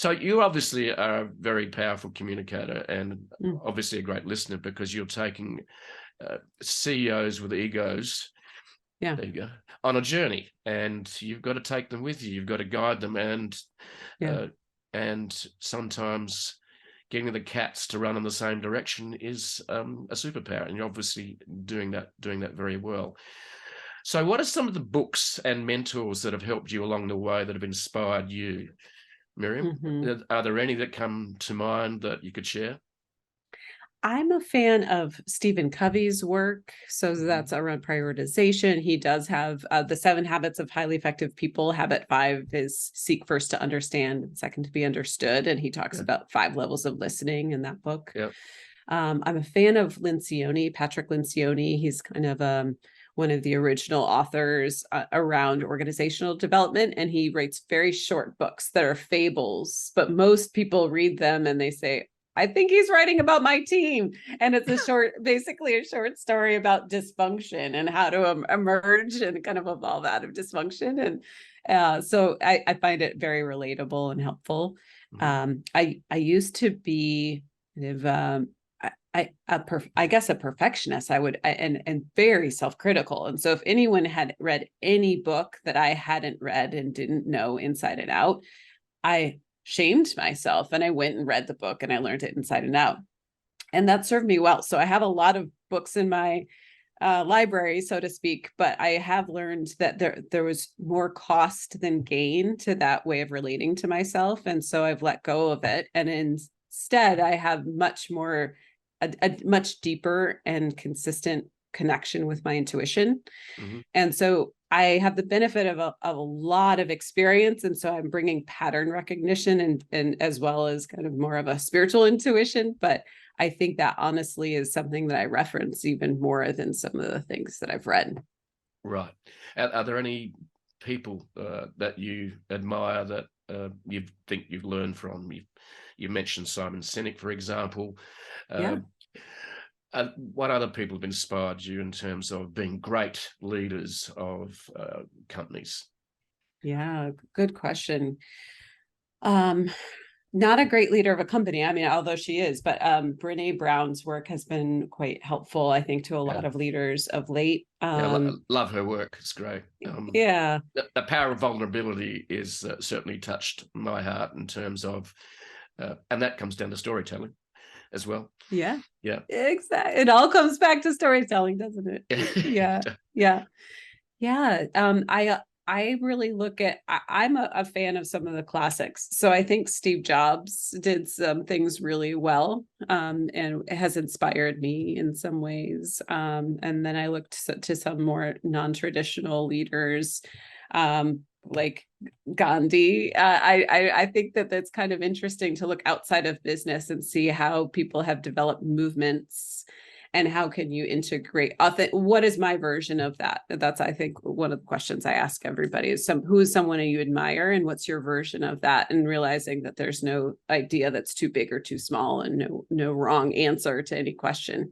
So you obviously are a very powerful communicator and Mm. obviously a great listener, because you're taking CEOs with egos, Yeah. there you go, on a journey, and you've got to take them with you. You've got to guide them, Yeah. uh, and sometimes getting the cats to run in the same direction is a superpower, and you're obviously doing that very well. So what are some of the books and mentors that have helped you along the way, that have inspired you, Miriam? hmm Are there any that come to mind that you could share? I'm a fan of Stephen Covey's work. So that's around prioritization. He does have the 7 habits of highly effective people. Habit 5 is seek first to understand, second to be understood. And he talks Yeah. about 5 levels of listening in that book. Yeah. I'm a fan of Lynsey Oni, Patrick Lynsey Oni. He's kind of one of the original authors around organizational development. And he writes very short books that are fables, but most people read them and they say, I think he's writing about my team. And it's basically a short story about dysfunction and how to emerge and kind of evolve out of dysfunction. And so I find it very relatable and helpful. Mhm. I used to be kind of, I guess a perfectionist. And very self-critical. And so if anyone had read any book that I hadn't read and didn't know inside and out, I shamed myself and I went and read the book and I learned it inside and out. And that served me well. So I have a lot of books in my library, so to speak, but I have learned that there was more cost than gain to that way of relating to myself. And so I've let go of it. And instead, I have a much deeper and consistent connection with my intuition. Mhm. And so I have the benefit of a lot of experience. And so I'm bringing pattern recognition and as well as kind of more of a spiritual intuition. But I think that honestly is something that I reference even more than some of the things that I've read. Right. Are there any people that you admire, that you think you've learned from? You mentioned Simon Sinek, for example. Uh, Yeah. what other people have inspired you in terms of being great leaders of companies? Yeah. Good question. Um, Not a great leader of a company. I mean, although she is, but Brene Brown's work has been quite helpful, I think, to a Yeah. lot of leaders of late. Yeah, love her work. It's great. Yeah. The power of vulnerability is certainly touched my heart in terms of, and that comes down to storytelling as well. Yeah. Yeah. Exactly. It all comes back to storytelling, doesn't it? Yeah. Yeah. Yeah. I really look at I'm a fan of some of the classics. So I think Steve Jobs did some things really well, and it has inspired me in some ways. And then I looked to some more non-traditional leaders, like Gandhi. I think that that's kind of interesting to look outside of business and see how people have developed movements and how can you integrate what is my version of that? That's, I think, one of the questions I ask everybody is who is someone you admire and what's your version of that, and realizing that there's no idea that's too big or too small and no wrong answer to any question.